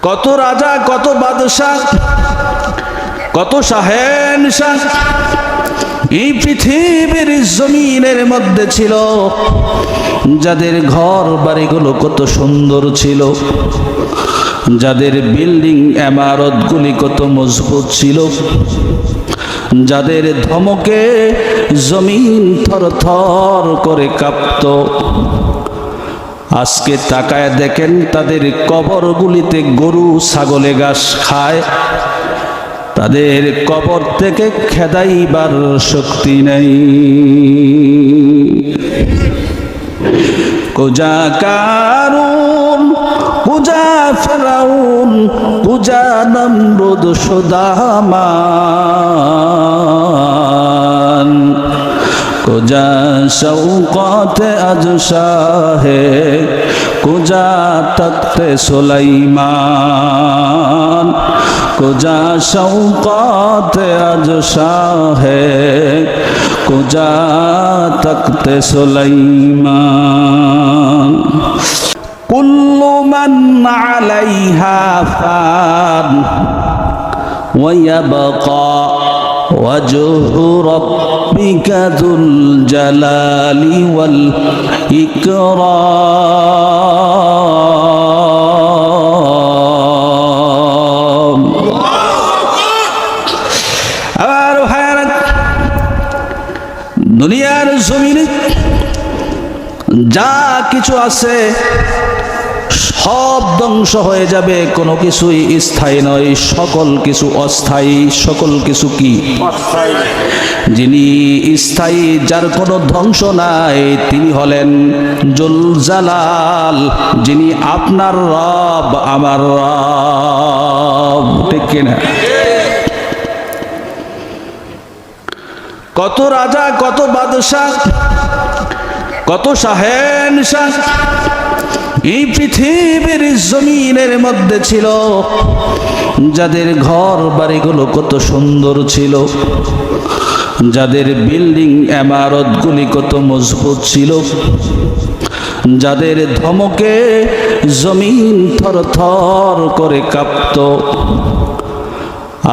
কত রাজা, কত বাদশাহ, কত শাহেনশাহ এই পৃথিবীর জমিনের মধ্যে ছিল, যাদের ঘর বাড়িগুলো কত সুন্দর ছিল, যাদের বিল্ডিং ইমারতগুলি কত মজবুত ছিল, যাদের ধমকে জমিন থরথর করে কাঁপত। আজকে তাকায় দেখেন তাদের কবরগুলিতে গরু ছাগলে ঘাস খায়, তাদের কবর থেকে খেদাইবার শক্তি নেই। কুজা কারুন, কুজা ফেরাউন, কুজা নমরুদ সুদামান, কুজা শৌকত আজ শাহে, কুজা তখতে সুলাইমান, কুজা শৌকত আজ শাহে, কুজা তখতে সুলাইমান। কুল্লু মান আলাইহা ফান ওয়া ইয়াবকা ওয়াজহু রাব্বিকা যুল জালালি ওয়াল ইকরাম। আর ভাইরা, দুনিয়ার জমিনে যা কিছু আছে সব ধ্বংস হয়ে যাবে, কোনো কিছুই স্থায়ী নয়, সকল কিছু অস্থায়ী। সকল কিছু কি? যিনি স্থায়ী, যার কোনো ধ্বংস নাই, তিনি হলেন জুল জালাল, যিনি আপনার রব, আমার রব। ঠিক কিনা? কত রাজা, কত বাদশাহ, কত শাহেনশাহ এই পৃথিবীর জমিনের মধ্যে ছিল, যাদের ঘর বাড়িগুলো কত সুন্দর ছিল, যাদের বিল্ডিং ইমারতগুলি কত মজবুত ছিল, যাদের ধমকে জমিন থরথর করে কাঁপত।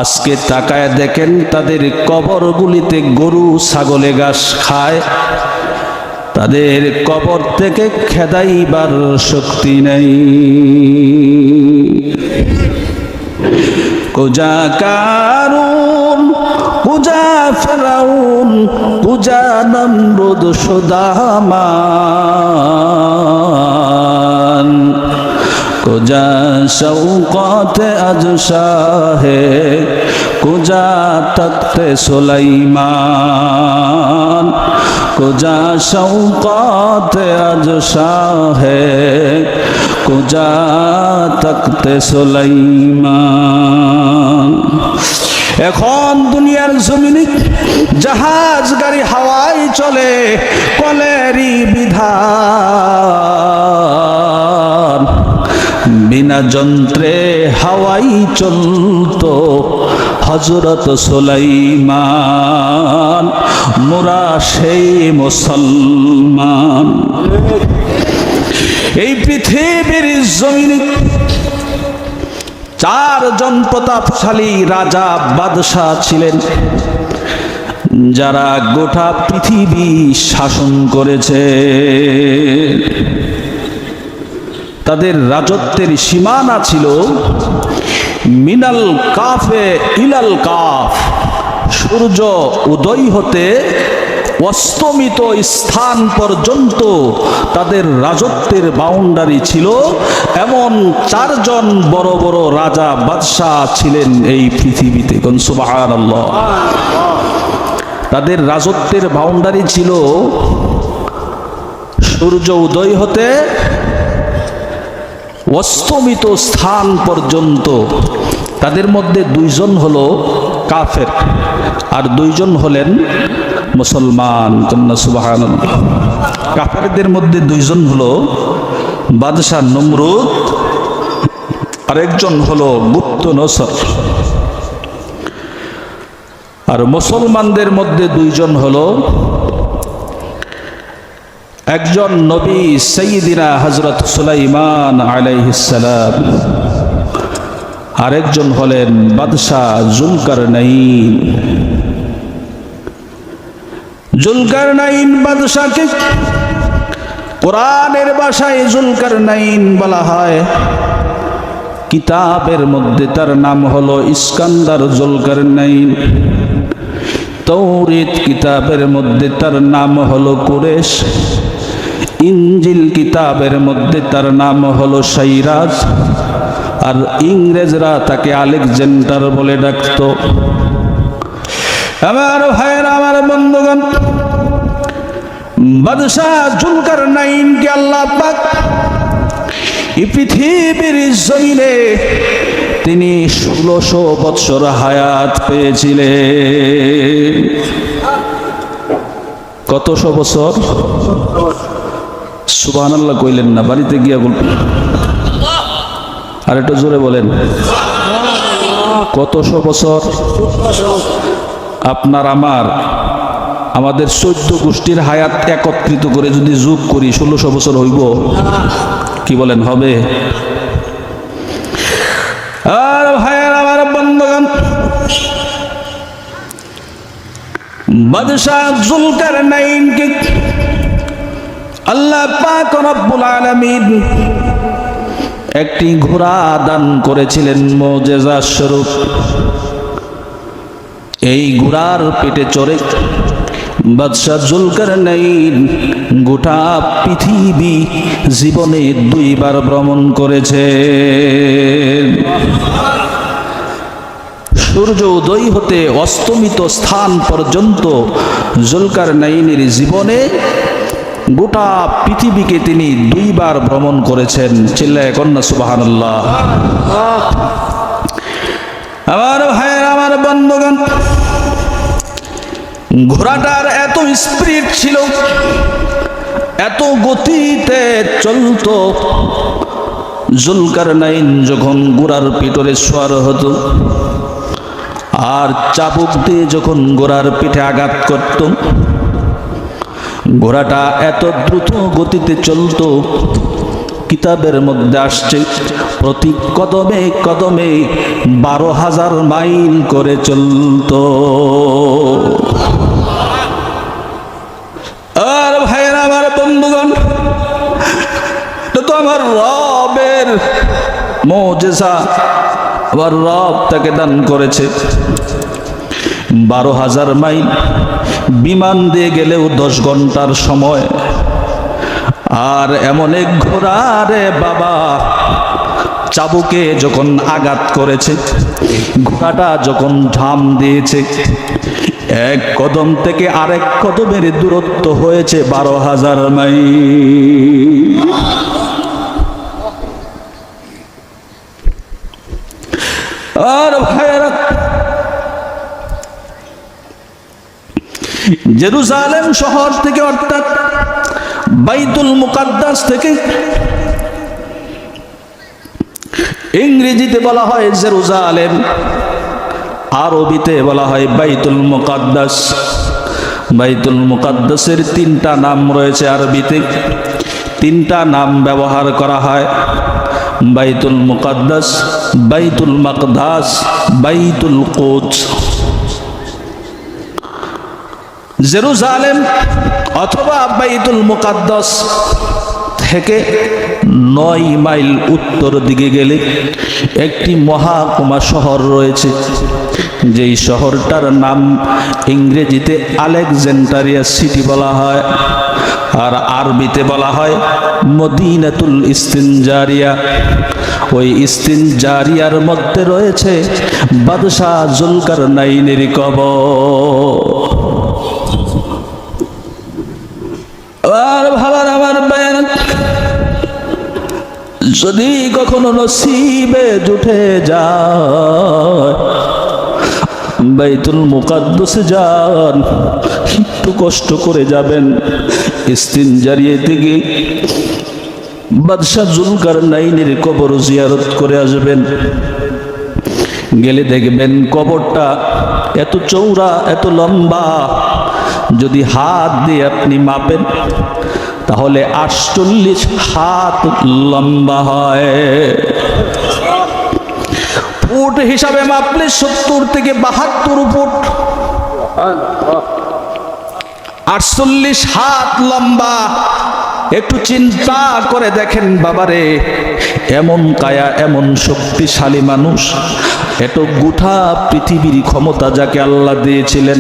আজকে তাকায় দেখেন তাদের কবরগুলিতে গরু ছাগলে ঘাস খায়, তাদের কবর থেকে খেদাইবার শক্তি নেই। কুজা কারুন, কুজা ফেরাউন, কুজা নমরুদ সুদামান, কুজা শৌকত আজ শাহে, কুজা তখতে সুলাইমান, কুজা শৌকত আজ শাহে, কুজা তখতে সুলাইমান। এখন দুনিয়ার জমিনে জাহাজ গাড়ি হাওয়ায় চলে, কলেরই বিধান। বিনা যন্ত্রে হাওয়াই চলতো হযরত সুলাইমান, মোরা সেই মুসলমান। এই পৃথিবীর জমিনে চারজন প্রতাপশালী রাজা বাদশাহ ছিলেন, যারা গোটা পৃথিবী শাসন করেছে। তাদের রাজত্বের সীমানা ছিল মিনাল কাফে ইলাল কাফ, সূর্য উদয় হতে অস্তমিত স্থান পর্যন্ত তাদের রাজত্বের বাউন্ডারি ছিল। এমন চারজন বড় বড় রাজা বাদশাহ ছিলেন এই পৃথিবীতে। কোন সুবহানাল্লাহ। তাদের রাজত্বের বাউন্ডারি ছিল সূর্য উদয় হতে অস্তমিত স্থান পর্যন্ত। তাদের মধ্যে দুইজন হলো কাফের আর দুইজন হলেন মুসলমান। কন্যা সুবহানাল্লাহ। কাফেরদের মধ্যে দুইজন হলো বাদশাহ নমরুদ, আরেকজন হলো বুক্তনসর। আর মুসলমানদের মধ্যে দুইজন হলো, একজন নবী সাইয়্যিদিনা হযরত সুলাইমান আলাইহিস সালাম, আরেকজন হলেন বাদশাহ জুলকারনাইন। জুলকারনাইন বাদশাকে কোরআনের ভাষায় জুলকারনাইন বলা হয়, কিতাবের মধ্যে তার নাম হলো ইস্কান্দার জুলকারনাইন। তাওরীত কিতাবের মধ্যে তার নাম হলো কুরেশ। ইনজিল কিতাবের মধ্যে তার নাম হলো সাইরাজ। আর ইংরেজরা তাকে আলেকজান্ডার বলে ডাকত। আমার ভাইয়েরা, আমার বন্ধুগণ, বাদশাহ জুলকারনাইনকে আল্লাহ পাক এই পৃথিবীর জমিনে তিনি 1600 বৎসর হায়াত পেয়েছিলেন। কতশো বছর? সুবহানাল্লাহ কইলেন না, বাড়িতে গিয়া বলবেন। আর একটু জোরে বলেন, কতশো বছর? আপনার আমাদের 14 গোষ্ঠীর হায়াত একত্রিত করে যদি যোগ করি 1600 বছর হইব? কি বলেন, হবে? আর ভাইয়ের আমার বন্ধুগণ, বাদশাহ জুলকারনাইনকে আল্লাহ পাক রব্বুল আলামিন একটি ঘোড়া দান করেছিলেন মুজিজা স্বরূপ। এই ঘোড়ার পেটে চড়ে বাদশাহ জুলকারনাইন গোটা পৃথিবী জীবনে 2 বার ভ্রমণ করেছে। সূর্য উদয় হতে অস্তমিত স্থান পর্যন্ত জুলকারনাইনের জীবনে গোটা পৃথিবীকে তিনি 2 বার ভ্রমণ করেছেন। চিল্লায়ে কন্যা সুবহানাল্লাহ। আমার ভাইয়ের, আমার বন্ধুগণ, ঘোড়াটার এত স্পিড ছিল, এত গতিতে চলতো, জুলকারনাইন যখন ঘোড়ার পিঠরে সওয়ার হতো আর চাবুক দিয়ে যখন ঘোড়ার পিঠে আঘাত করত, ঘোড়াটা এত দ্রুত গতিতে চলতো, কিতাবের মধ্যে আসছে প্রতি কদমে কদমে 12,000 মাইল করে চলতো। আর ভাইয়েরা, আমার বন্ধুগণ, এটা তো আমার রবের মুজিজা। আবার রব তাকে দান করেছে 12,000 মাইল। বিমান দিয়ে গেলেও 10 ঘন্টার সময়। আর এমন এক ঘোড়া রে বাবা, চাবুকে যখন আঘাত করেছে, ঘোড়াটা যখন ঝাম দিয়েছে, এক কদম থেকে আরেক কদমের দূরত্ব হয়েছে 12,000 মাইল। আর ভাইয়েরা, জেরুজালেম শহর থেকে, অর্থাৎ বাইতুল মুকাদ্দাস থেকে, ইংরেজিতে বলা হয় জেরুজালেম, আরবিতে বলা হয় বাইতুল মুকাদ্দাস। বাইতুল মুকাদ্দাসের 3টা নাম রয়েছে আরবিতে, 3টা নাম ব্যবহার করা হয়: বাইতুল মুকাদ্দাস, বাইতুল মাকদাস, বাইতুল কুদস। জেরুজালেম অথবা বাইতুল মুকাদ্দাস থেকে 9 মাইল উত্তর দিকে গেলে একটি মহাকুমা শহর রয়েছে, যেই শহরটার নাম ইংরেজিতে আলেকজান্ডারিয়া সিটি বলা হয়, আর আরবিতে বলা হয় মদিনাতুল ইস্তিনজারিয়া। ওই ইস্তিনজারিয়ার মধ্যে রয়েছে বাদশাহ জুলকারনাইনের কবর। আর ভাবার, আমার বায়ান, যদি কখনো নসিবে জুটে যায় বাইতুল মুকাদ্দাসে যান, একটু কষ্ট করে যাবেন, ইস্তিনজারিয়া থেকে বাদশাহ জুলকারনাইনের কবর জিয়ারত করে আসবেন। গেলে দেখবেন কবরটা এত চৌড়া, এত লম্বা, যদি হাত দিয়ে আপনি মাপেন তাহলে 48 হাত লম্বা হয়। উট হিসাবে মাপলে 70 থেকে 72 উট, 48 হাত লম্বা। একটু চিন্তা করে দেখেন বাবারে, এমন কায়া, এমন শক্তিশালী মানুষ, এত গোটা পৃথিবীর ক্ষমতা যাকে আল্লাহ দিয়েছিলেন,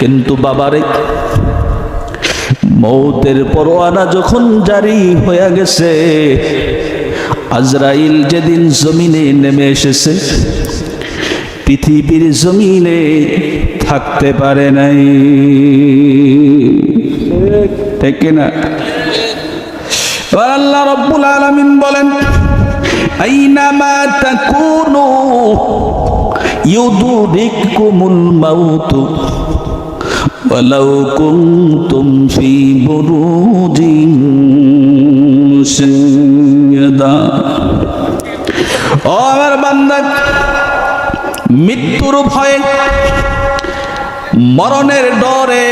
কিন্তু বাবারে মৌতের পরোয়ানা যখন জারি হয়ে গেছে, আজরাইল যেদিন জমিনে নেমে এসেছে, পৃথিবীর জমিনে থাকতে পারে নাই, ঠিক না? আল্লাহ রাব্বুল আলামিন বলেন, আইনামা তাকুনু ইউদরিকুমুল মাউত ওয়ালাউ কুনতুম ফি বুরুজিন মুশাইয়াদা। ও আমার বান্দা, মৃত্যুর ভয়ে, মরণের ডরে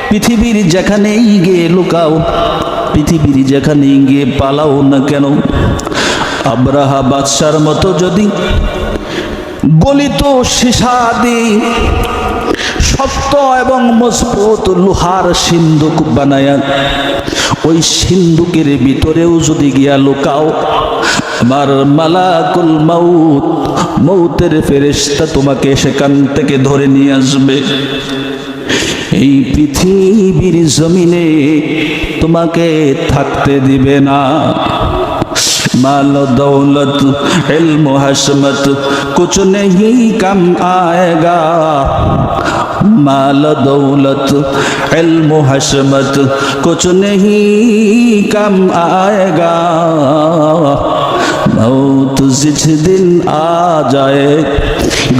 পৃথিবীর যেখানেই গিয়ে লুকাও, পৃথিবীর যেখানেই গিয়ে পালাও না কেন, আব্রাহা বাদশার মতো যদি গলিত সীসা দিয়ে শক্ত এবং মজবুত লোহার সিন্দুক বানায়া ওই সিন্দুকের ভিতরেও যদি গিয়া লুকাও, আমার মালাকুল মাউত, মৌতের ফেরেশতা তোমাকে সেখান থেকে ধরে নিয়ে আসবে। এই পৃথিবীর জমিনে তোমাকে থাকতে দিবে না। माल दौलत इल्म हशमत कुछ नहीं कम आएगा, माल दौलत इल्म हशमत कुछ नहीं कम आएगा, मौत जिस दिन आ जाए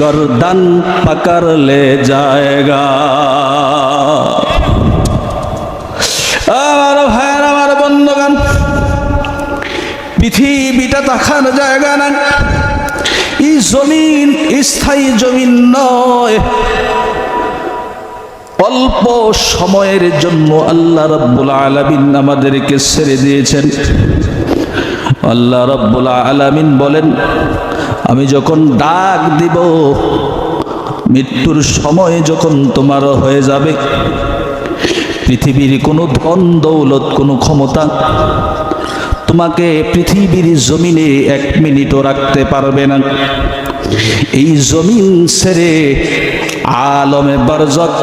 गर्दन पकड़ ले जाएगा। আমার বন্ধুগণ, পৃথিবীটা দেখার জায়গা না, এই জমিন স্থায়ী জমিন নয়। অল্প সময়ের জন্য আল্লাহ রাব্বুল আলামিন আমাদেরকে ছেড়ে দিয়েছেন। আল্লাহ রাব্বুল আলামিন বলেন, আমি যখন ডাক দিব, মৃত্যুর সময় যখন তোমার হয়ে যাবে, পৃথিবীর কোনো ধন দৌলত, কোনো ক্ষমতা তোমাকে পৃথিবীর জমিনে 1 মিনিটও রাখতে পারবে না। এই জমিন ছেড়ে আলমে বারজাক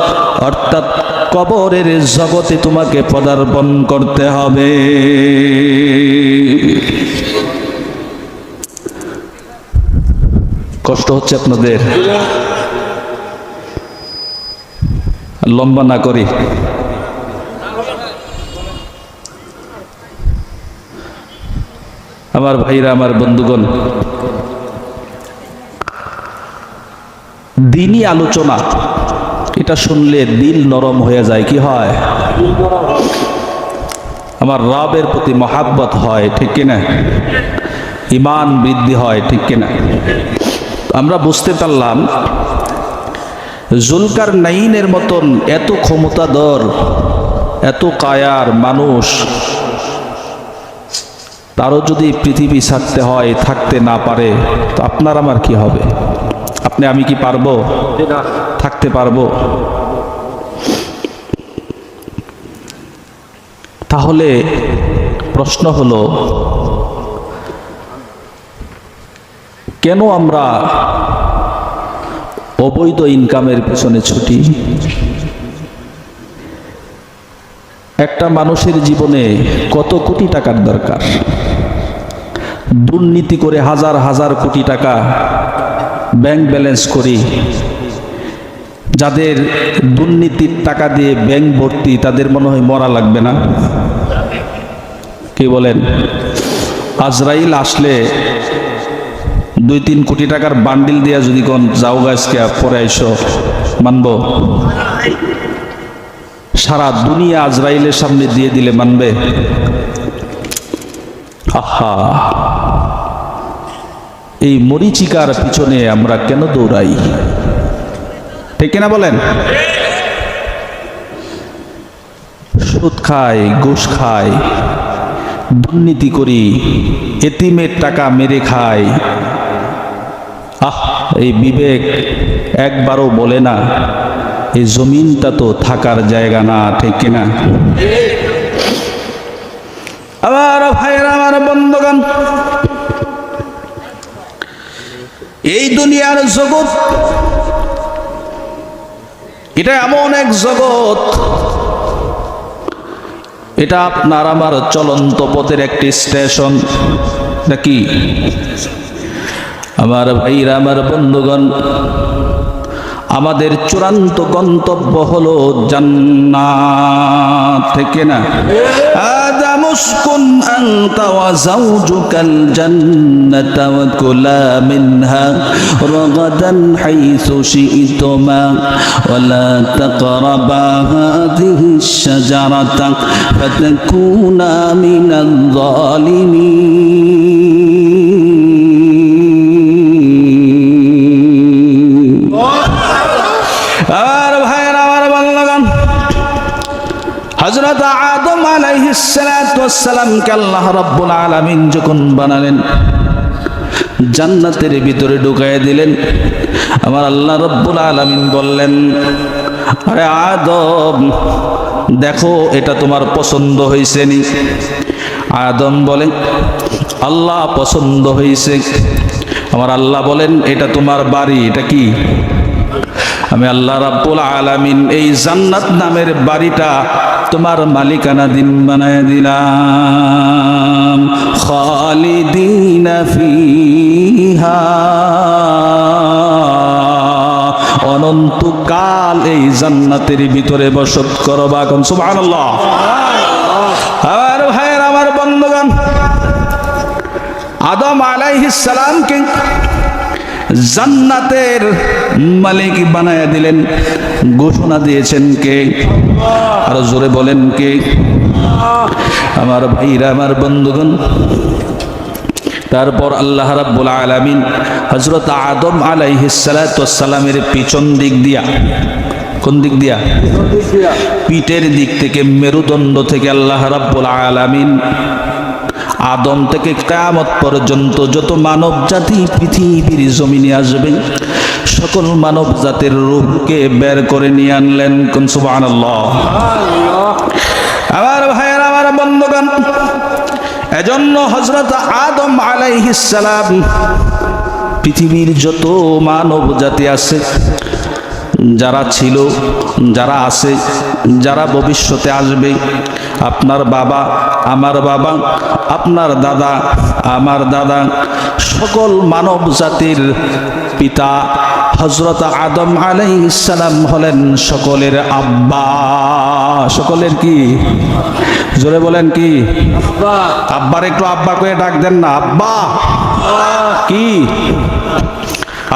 অর্থাৎ কবরের জগতে তোমাকে পদার্পণ করতে হবে। কষ্ট হচ্ছে আপনাদের? লম্বা না করি। আমার ভাইরা, আমার বন্ধুগণ, দিনই আলোচনা এটা শুনলে দিল নরম হয়ে যায়। কি হয়? আমার রবের প্রতি মহাব্বত হয়, ঠিক কিনা? ঈমান বৃদ্ধি হয়, ঠিক কিনা? আমরা বুঝতে পারলাম জুলকারনাইনের মতন এত ক্ষমতাধর, এত কায়ার মানুষ, তারও যদি পৃথিবী ছাড়তে হয়, থাকতে না পারে, তো আপনার আমার কি হবে? আপনি আমি কি পারবো? থাকতে পারবো? তাহলে প্রশ্ন হলো, কেন আমরা অবৈধ ইনকামের পেছনে ছুটি? একটা মানুষের জীবনে কত কোটি টাকার দরকার? দুর্নীতি করে হাজার হাজার কোটি টাকা ব্যাংক ব্যালেন্স করি, যাদের দুর্নীতির টাকা দিয়ে ব্যাংক ভর্তি, তাদের মনে হয় মরা লাগবে না? কি বলেন? আজরাইল আসলে 2-3 কোটি টাকার বান্ডিল দিয়া যদি কোন যাও গাছকে পরে আইসো, মানব? সারা দুনিয়া আজরাইলের সামনে দিয়ে দিলে মানবে? আহা, এই মরিচিকার পিছনে আমরা কেন দৌড়াই? ঠিক কিনা বলেন? সুদ খাই, ঘুষ খাই, দুর্নীতি করি, এতিমের টাকা মেরে খাই, এই বিবেক একবারও বলে না এই জমিনটা তো থাকার জায়গা না, ঠিক কিনা? আমার ভাইরা, আমার বন্ধুগণ, এই দুনিয়ার জগৎ এটা এমন এক জগৎ, এটা আপনার আমার চলন্ত পথের একটি স্টেশন নাকি? আমার ভাইরা, আমার বন্ধুগণ, আমাদের চূড়ান্ত গন্তব্য হলো জান্নাত, ঠিক না? আদামুসকুন আনতা ওয়া যাওজুকাল জান্নাতা ওয়া কুলা মিনহা রাগাদান হাইসু শি'তুমা ওয়া লা তাকরাবা হাযিহিশ শাজারাতা ফাতাকুনা মিনাল যালিমিন। হযরত আদম আলাইহিস সালাতু ওয়াস সালামকে আল্লাহ রাব্বুল আলামিন যখন বানালেন, জান্নাতের ভিতরে ঢুকায় দিলেন, আমার আল্লাহ রাব্বুল আলামিন বললেন, আরে আদম, দেখো এটা তোমার পছন্দ হয়েছে নি? আদম বলেন, আল্লাহ পছন্দ হয়েছে। আমার আল্লাহ বলেন, এটা তোমার বাড়ি, এটা কি? আমি আল্লাহ রাব্বুল আলামিন এই জান্নাত নামের বাড়িটা তোমার মালিকানা দিন বানায় দিলাম। খালিদিনা ফিহা, অনন্তকাল এই জান্নাতের ভিতরে বসত করবা। কোন সুবহানাল্লাহ। আমার ভাইয়ের, আমার বন্ধুগণ, আদম আলাইহিস সালামকে জান্নাতের মালিক বানায়া দিলেন। ঘোষণা দিয়েছেন কে? আরো জোরে বলেন কে? আমার ভাইরা, আমার বন্ধুগণ, তারপর আল্লাহ রাব্বুল আলামিন হযরত আদম আলাইহিস সালাতু ওয়াস সালামের পিছন দিক দিয়া, কোন দিক দিয়া? পিঠের দিক থেকে, মেরুদণ্ড থেকে আল্লাহ রাব্বুল আলামিন আদম থেকে কিয়ামত পর্যন্ত যত মানব জাতি পৃথিবীর জমিনে আসবে, সকল মানব জাতির রূহকে বের করে নিয়ে আনলেন। কোন সুবহানাল্লাহ। আমার ভাইয়েরা, আমার বন্ধুগণ, এজন্য হযরত আদম আলাইহিস সালাম পৃথিবীর যত মানব জাতি আছে, যারা ছিল, যারা আছে, যারা ভবিষ্যতে আসবে, আপনার বাবা, আমার বাবা, আপনার দাদা, আমার দাদা, সকল মানব জাতির পিতা হযরত আদম আলাইহিস সালাম হলেন সকলের আব্বা। সকলের কি? জোরে বলেন কি? আব্বা। আব্বার একটু আব্বা করে ডাক দেন না, আব্বা। কি?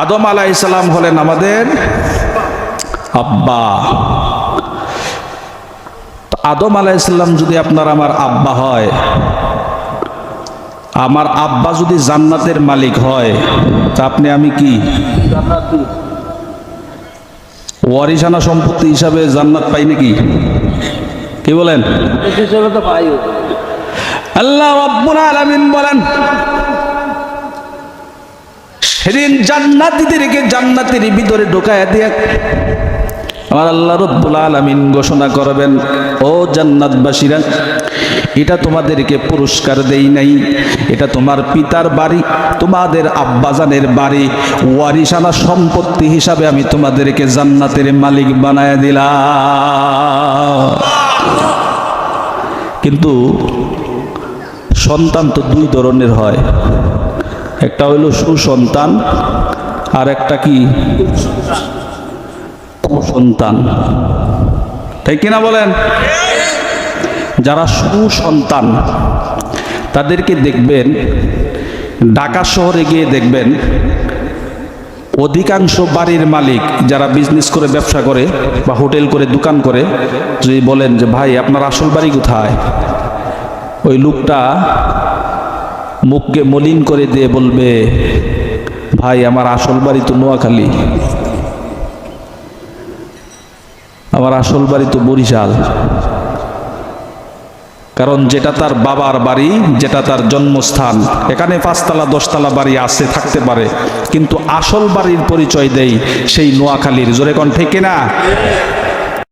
আদম আলাইহিস সালাম হলেন আমাদের আব্বা। আদম আলাইহিস সালাম যদি আপনার আমার আব্বা হয়, আমার আব্বা যদি জান্নাতের মালিক হয়, তা আপনি আমি কি? জান্নাতি। ওয়ারিসানা সম্পত্তি হিসাবে জান্নাত পাই নাকি? কি বলেন? আল্লাহ রাব্বুল আলামিন বলেন, সেদিন জান্নাতীদেরকে জান্নাতের ভিতরে ঢোকায়া দিয়ে আমার আল্লাহ রাব্বুল আলামিন ঘোষণা করবেন, ও জান্নাতবাসীরা, এটা তোমাদেরকে পুরস্কার দেই নাই, এটা তোমার পিতার বাড়ি, তোমাদের আব্বাজানের বাড়ি, ওয়ারিসানা সম্পত্তি হিসাবে আমি তোমাদেরকে জান্নাতের মালিক বানায় দিলাম। কিন্তু সন্তান তো দুই ধরনের হয়, একটা হইল সুসন্তান, আর একটা কি? কুসন্তান। ঠিক কিনা বলেন? যারা সুসন্তান তাদেরকে দেখবেন, ঢাকা শহরে গিয়ে দেখবেন অধিকাংশ বাড়ির মালিক যারা বিজনেস করে, ব্যবসা করে বা হোটেল করে, দোকান করে, যদি বলেন যে ভাই আপনার আসল বাড়ি কোথায়, ওই লোকটা মুখকে মলিন করে দিয়ে বলবে, ভাই আমার আসল বাড়ি তো নোয়াখালী, আমার আসল বাড়ি তো বরিশাল। কারণ যেটা তার বাবার বাড়ি, যেটা তার জন্মস্থান, এখানে 5 তলা 10 তলা বাড়ি আছে, থাকতে পারে, কিন্তু আসল বাড়ির পরিচয় দেই সেই নোয়াখালীর। জোরে কোন ঠিক কিনা?